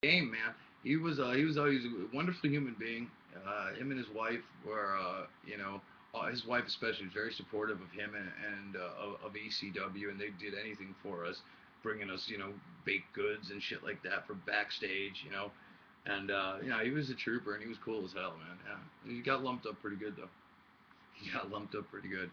game, man. He was always a wonderful human being. Him and his wife were, his wife especially was very supportive of him and of ECW, and they did anything for us, bringing us, baked goods and shit like that for backstage, And he was a trooper and he was cool as hell, man. Yeah, he got lumped up pretty good though. He got lumped up pretty good.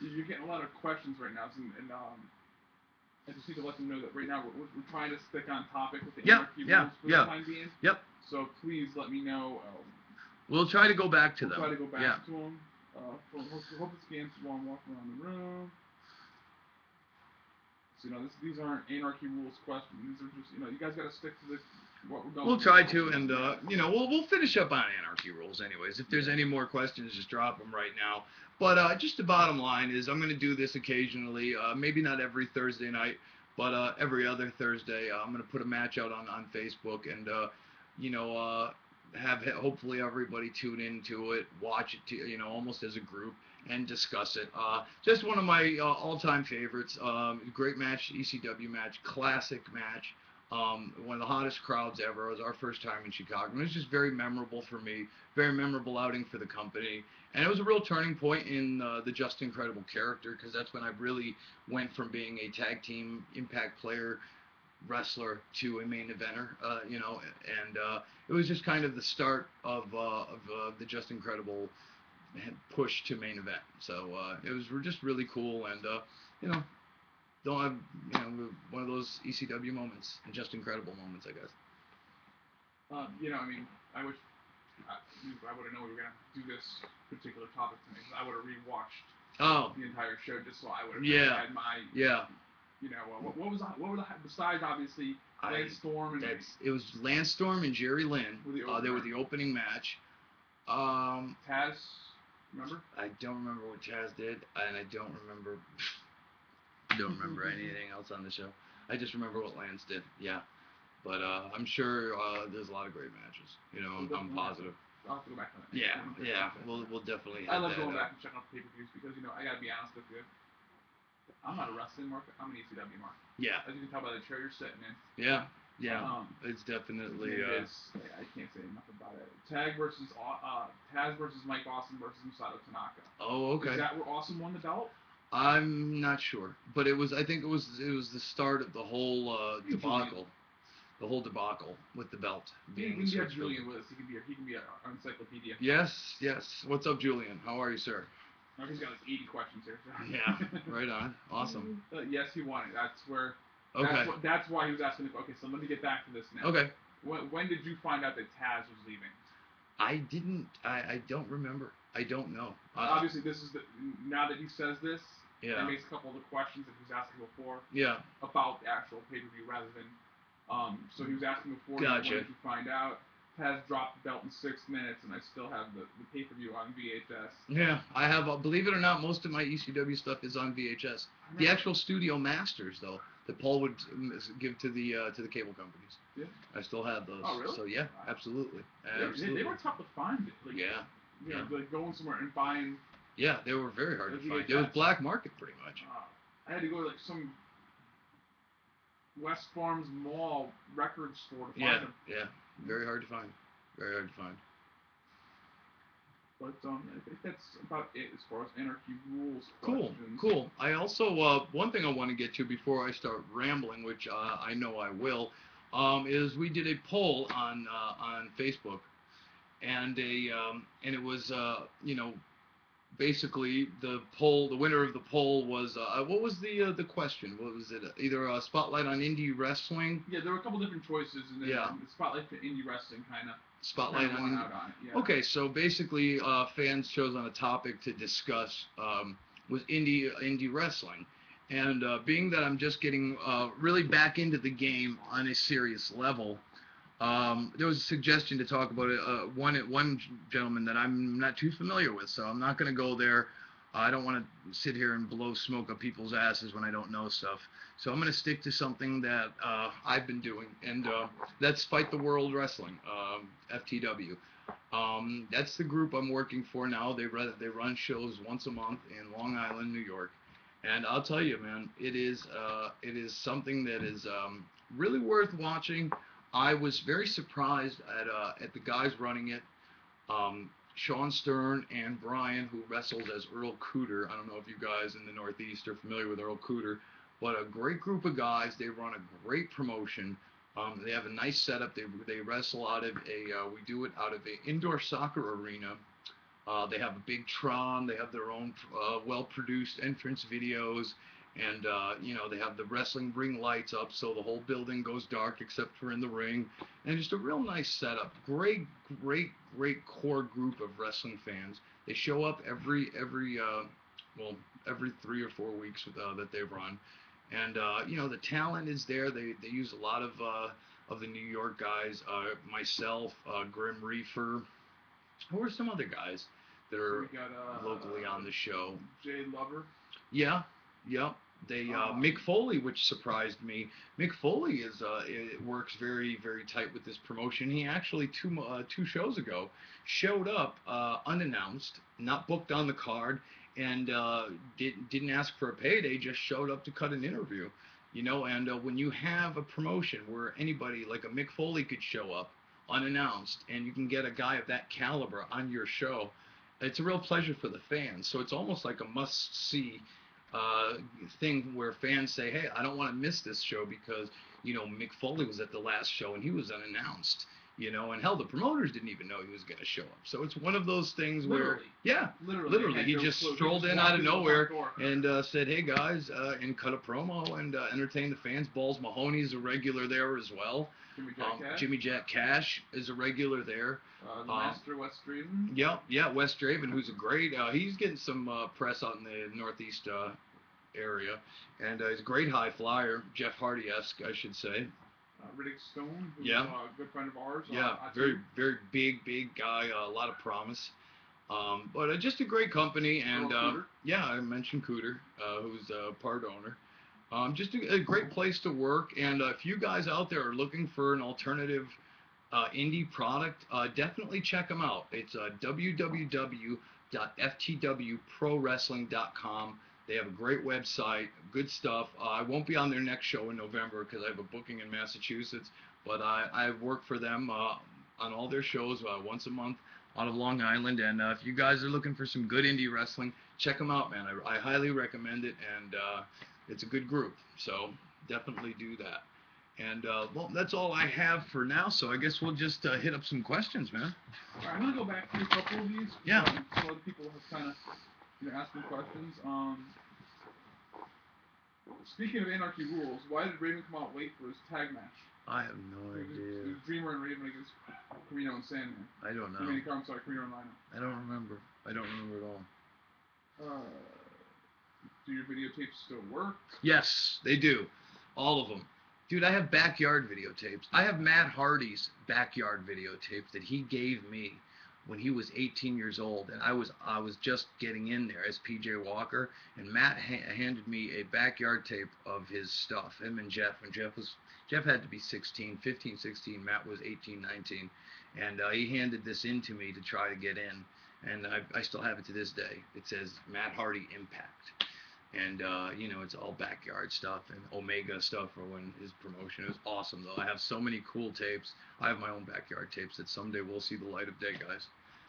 You're getting a lot of questions right now, and I just need to let them know that right now we're trying to stick on topic with the Yep, anarchy yeah, rules for the yeah, time being. yep. So please let me know. We'll try to go back to We'll them. try to go Yeah. back to them. Hope this game's while I'm walking around the room. So these aren't anarchy rules questions. These are just you guys got to stick to the what we're going We'll through. try to, and we'll finish up on anarchy rules anyways. If there's any more questions, just drop them right now. But just the bottom line is, I'm going to do this occasionally. Maybe not every Thursday night, but every other Thursday. I'm going to put a match out on Facebook, and you know, uh, have hopefully everybody tune into it, watch it, almost as a group, and discuss it. Just one of my all-time favorites. Great match, ECW match, classic match. One of the hottest crowds ever. It was our first time in Chicago. And it was just very memorable for me, very memorable outing for the company. And it was a real turning point in the Just Incredible character, because that's when I really went from being a tag team Impact player wrestler to a main eventer, and it was just kind of the start of the Just Incredible push to main event. So it was just really cool, and you know, don't have one of those ECW moments and Just Incredible moments, I guess. I mean, I wish I would have known we were gonna do this particular topic tonight. I would have rewatched Oh, the entire show just so I would have yeah, had my yeah. what were the besides obviously Lance Storm and It was Lance Storm and Jerry Lynn. They were the opening match. Taz, remember? I don't remember what Taz did, and I don't remember anything else on the show. I just remember what Lance did. Yeah, but I'm sure there's a lot of great matches. I'm positive. I'll have to go back on it. Yeah. We'll definitely. I love going back and checking out the pay-per-views because I gotta be honest with you. I'm not a wrestling mark. I'm an ECW mark. Yeah. As you can tell by the chair you're sitting in. Yeah. It's definitely. I can't say enough about it. Taz versus Mike Awesome versus Masato Tanaka. Oh, okay. Is that where Awesome won the belt? I'm not sure, but it was. I think it was the start of the whole debacle. The whole debacle with the belt. We can have Julian with us. He can be our encyclopedia. Yes. What's up, Julian? How are you, sir? He's got like 80 questions here. So. Yeah, right on. Awesome. Yes, he won it. That's where. Okay. That's why he was asking. Okay, so let me get back to this now. Okay. When did you find out that Taz was leaving? I didn't. I don't remember. I don't know. Obviously, this is now that he says this. Yeah. That makes a couple of the questions that he was asking before. Yeah. About the actual pay-per-view rather than. So he was asking before. Gotcha. When did you find out? Taz dropped the belt in 6 minutes, and I still have the pay-per-view on VHS. Yeah, I have. Believe it or not, most of my ECW stuff is on VHS. The actual studio masters, though, that Paul would give to the cable companies. Yeah. I still have those. Oh, really? So yeah, absolutely. They were tough to find. Like, yeah. Like going somewhere and buying. Yeah, they were very hard to find. It was black market pretty much. I had to go to like some West Farms Mall record store to find them. Yeah. Very hard to find. Very hard to find. But I think that's about it as far as anarchy rules questions. Cool. I also one thing I want to get to before I start rambling, which I know I will, is we did a poll on Facebook, and it was basically the winner of the poll was what was the question? What was it? Either a spotlight on indie wrestling. Yeah, there were a couple different choices, and then the spotlight for indie wrestling kind of spotlight on indie. Out on it. Yeah. Okay, so basically, fans chose on a topic to discuss was indie wrestling, and being that I'm just getting really back into the game on a serious level. There was a suggestion to talk about one gentleman that I'm not too familiar with, so I'm not going to go there. I don't want to sit here and blow smoke up people's asses when I don't know stuff. So I'm going to stick to something that I've been doing, and that's Fight the World Wrestling, FTW. That's the group I'm working for now. They run shows once a month in Long Island, New York, and I'll tell you, man, it is something that is really worth watching. I was very surprised at the guys running it. Sean Stern and Brian, who wrestled as Earl Cooter. I don't know if you guys in the Northeast are familiar with Earl Cooter, but a great group of guys. They run a great promotion. They have a nice setup. They wrestle out of we do it out of an indoor soccer arena. They have a big Tron. They have their own well-produced entrance videos, and they have the wrestling ring lights up, so the whole building goes dark except for in the ring, and just a real nice setup. Great, great, great core group of wrestling fans. They show up every 3 or 4 weeks that they run, and the talent is there. They use a lot of the New York guys. Myself, Grim Reefer. Who are some other guys that So are we got locally on the show? Jay Lover. Yeah, yep. They Mick Foley, which surprised me. Mick Foley it works very, very tight with this promotion. He actually two shows ago showed up unannounced, not booked on the card, and didn't ask for a payday. Just showed up to cut an interview. And when you have a promotion where anybody like a Mick Foley could show up unannounced, and you can get a guy of that caliber on your show, it's a real pleasure for the fans. So it's almost like a must-see thing where fans say, hey, I don't want to miss this show because, Mick Foley was at the last show and he was unannounced, and hell, the promoters didn't even know he was going to show up. So it's one of those things where, yeah, literally, he just strolled in out of nowhere and said, hey, guys, and cut a promo and entertain the fans. Balls Mahoney's a regular there as well. Jimmy Jack Cash is a regular there. The Master Wes Draven. Yeah, Wes Draven, who's a great. He's getting some press out in the Northeast area, and he's a great high flyer, Jeff Hardy-esque, I should say. Riddick Stone, who's Yeah. a good friend of ours. Yeah, very, very big guy. A lot of promise. But just a great company, and yeah, I mentioned Cooter, who's a part owner. Just a great place to work, and if you guys out there are looking for an alternative indie product, definitely check them out. It's www.ftwprowrestling.com. They have a great website, good stuff. I won't be on their next show in November because I have a booking in Massachusetts, but I work for them on all their shows once a month out of Long Island. And if you guys are looking for some good indie wrestling, check them out, man. I highly recommend it, and it's a good group, so definitely do that. And well, that's all I have for now, so I guess we'll just hit up some questions, man. All right, I'm gonna go back through a couple of these. Yeah. So other people have kind of asking questions. Speaking of Anarchy Rules, why did Raven come out late for his tag match? I have no idea. It was Dreamer and Raven against Carino and Sandman. I don't know. I'm sorry, Carino and Lino. I don't remember. I don't remember at all. Do your videotapes still work? Yes, they do. All of them. Dude, I have backyard videotapes. I have Matt Hardy's backyard videotape that he gave me when he was 18 years old, and I was just getting in there as PJ Walker, and Matt handed me a backyard tape of his stuff, him and Jeff. And Jeff had to be 16, 15, 16. Matt was 18, 19, and he handed this in to me to try to get in, and I still have it to this day. It says Matt Hardy Impact. And, it's all backyard stuff and Omega stuff for when his promotion. It was awesome, though. I have so many cool tapes. I have my own backyard tapes that someday will see the light of day, guys.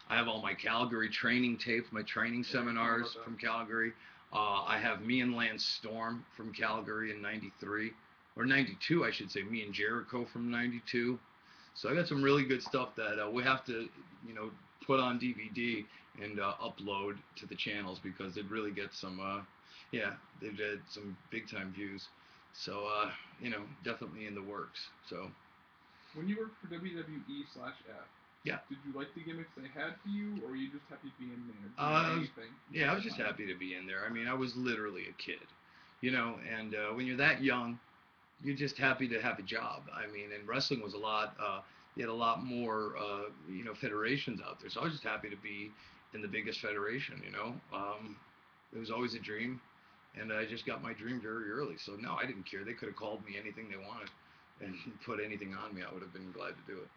I have all my Calgary training tapes, my training seminars from Calgary. I have me and Lance Storm from Calgary in 93. Or 92, I should say. Me and Jericho from 92. So I got some really good stuff that we have to, put on DVD and upload to the channels because it really gets some... they've had some big-time views. So, definitely in the works. So. When you worked for WWE/F, yeah. Did you like the gimmicks they had for you, or were you just happy being there? I was just happy to be in there. I mean, I was literally a kid, and when you're that young, you're just happy to have a job. I mean, and wrestling was a lot, you had a lot more, federations out there. So I was just happy to be in the biggest federation, It was always a dream. And I just got my dream very early. So, no, I didn't care. They could have called me anything they wanted and put anything on me. I would have been glad to do it,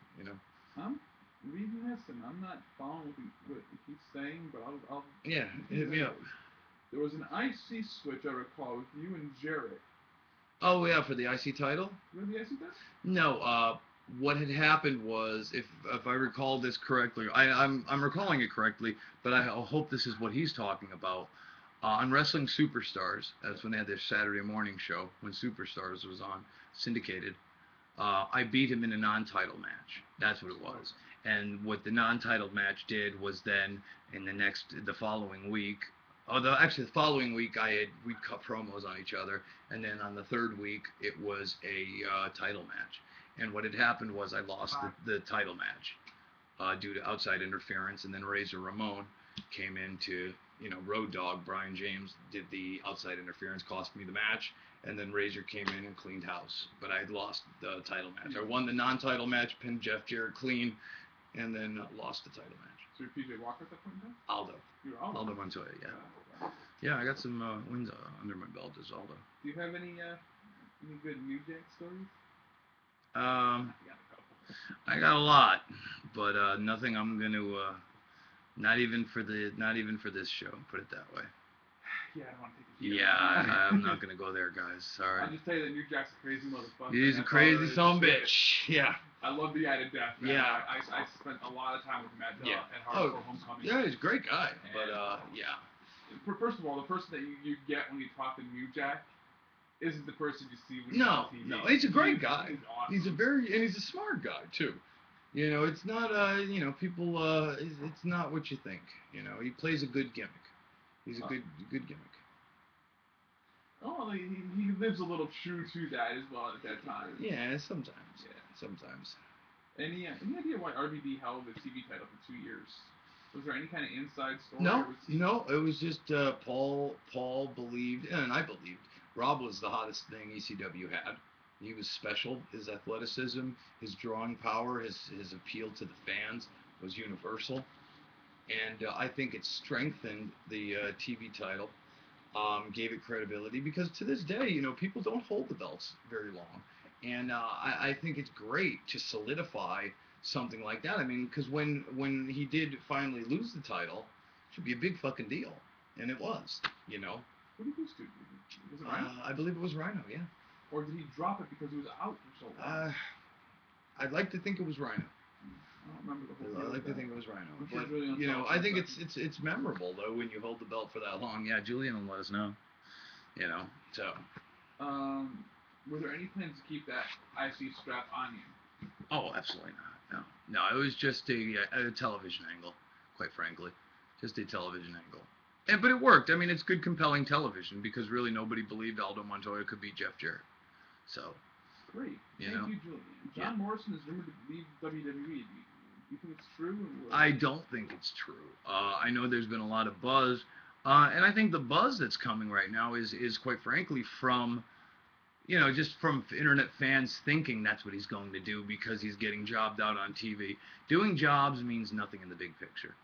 I'm reading this, and I'm not following what he's saying, but I'll yeah, hit me up. There was an IC switch, I recall, with you and Jarrett. Oh, yeah, for the IC title? You had the IC title? No, what had happened was, if I recall this correctly, I'm recalling it correctly, but I hope this is what he's talking about. On Wrestling Superstars, that's when they had their Saturday morning show when Superstars was on syndicated. I beat him in a non-title match. That's what it was. And what the non-title match did was then in the following week, although actually the following week we'd cut promos on each other, and then on the third week it was a title match. And what had happened was I lost the title match due to outside interference, and then Razor Ramon came in to, Road Dogg Brian James did the outside interference, cost me the match, and then Razor came in and cleaned house. But I had lost the title match. I won the non-title match, pinned Jeff Jarrett clean, and then lost the title match. So you're PJ Walker at that point in time? Aldo. You're Aldo. Aldo Montoya, yeah. Yeah, I got some wins under my belt as Aldo. Do you have any good New Jack stories? I got a lot, but nothing I'm gonna not even for this show. Put it that way. Yeah, I don't want to take it. Yeah, I'm not gonna go there, guys. Sorry. I'll just tell you that New Jack's a crazy motherfucker. He's a crazy son of a bitch. Yeah. I love the guy to death, man. Yeah. I spent a lot of time with him at Oh, Hardcore Homecoming. yeah, he's a great guy, but yeah. First of all, the person that you get when you talk to New Jack isn't the person you see when you're on TV. No, he's a great guy. He's awesome. He's a smart guy too. It's not people it's not what you think. He plays a good gimmick. He's a good gimmick. Oh, he lives a little true to that as well at that time. Yeah, sometimes. Yeah, sometimes. Any idea why RVD held the TV title for 2 years? Was there any kind of inside story? No, it was just Paul believed, and I believed, Rob was the hottest thing ECW had. He was special. His athleticism, his drawing power, his appeal to the fans was universal. And I think it strengthened the TV title, gave it credibility, because to this day, people don't hold the belts very long. And I think it's great to solidify something like that. I mean, because when he did finally lose the title, it should be a big fucking deal. And it was, Who did he lose to? Was it Rhino? I believe it was Rhino, yeah. Or did he drop it because he was out for so long? I'd like to think it was Rhino. I don't remember the whole I like to think it was Rhino. Which But, is really I think it's memorable, though, when you hold the belt for that long. Yeah, Julian will let us know. So. Were there any plans to keep that IC strap on you? Oh, absolutely not. No, it was just a television angle, quite frankly. Just a television angle. But it worked. I mean, it's good, compelling television, because really nobody believed Aldo Montoya could beat Jeff Jarrett. So. Great. Thank you, Julian. John Morrison is rumored to leave WWE. Do you think it's true? I don't think it's true. I know there's been a lot of buzz, and I think the buzz that's coming right now is quite frankly from, just from internet fans thinking that's what he's going to do because he's getting jobbed out on TV. Doing jobs means nothing in the big picture.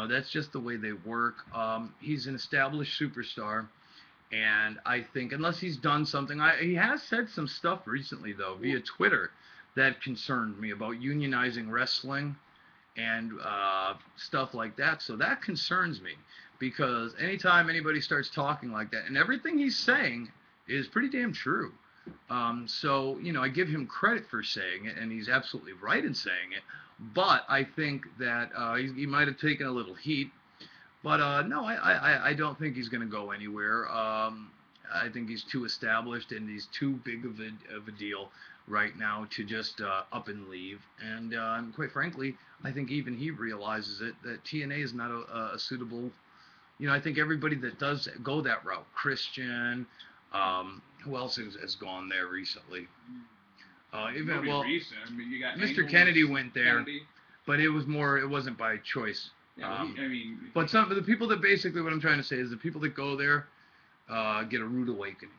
That's just the way they work. He's an established superstar. And I think unless he's done something, he has said some stuff recently, though, via Twitter that concerned me about unionizing wrestling and stuff like that. So that concerns me, because anytime anybody starts talking like that, and everything he's saying is pretty damn true. So, I give him credit for saying it, and he's absolutely right in saying it. But I think that he might have taken a little heat. But no, I don't think he's going to go anywhere. I think he's too established, and he's too big of a deal right now to just up and leave. And quite frankly, I think even he realizes it, that TNA is not a suitable. I think everybody that does go that route, Christian, who else has gone there recently? Recent. I mean, you got Mr. Kennedy went there, but it wasn't by choice. Yeah, but some of the people that basically, what I'm trying to say is the people that go there get a rude awakening.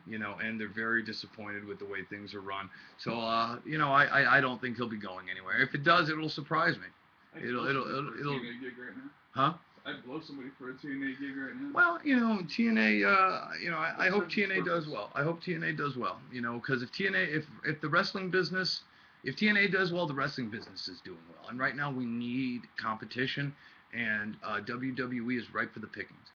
Yeah. And they're very disappointed with the way things are run. So, I don't think he'll be going anywhere. If it does, it'll surprise me. It'll. Huh? I'd blow somebody for a TNA gig right now. Well, TNA. I hope TNA does well. I hope TNA does well. Because if the wrestling business. If TNA does well, the wrestling business is doing well. And right now we need competition, and WWE is ripe for the pickings.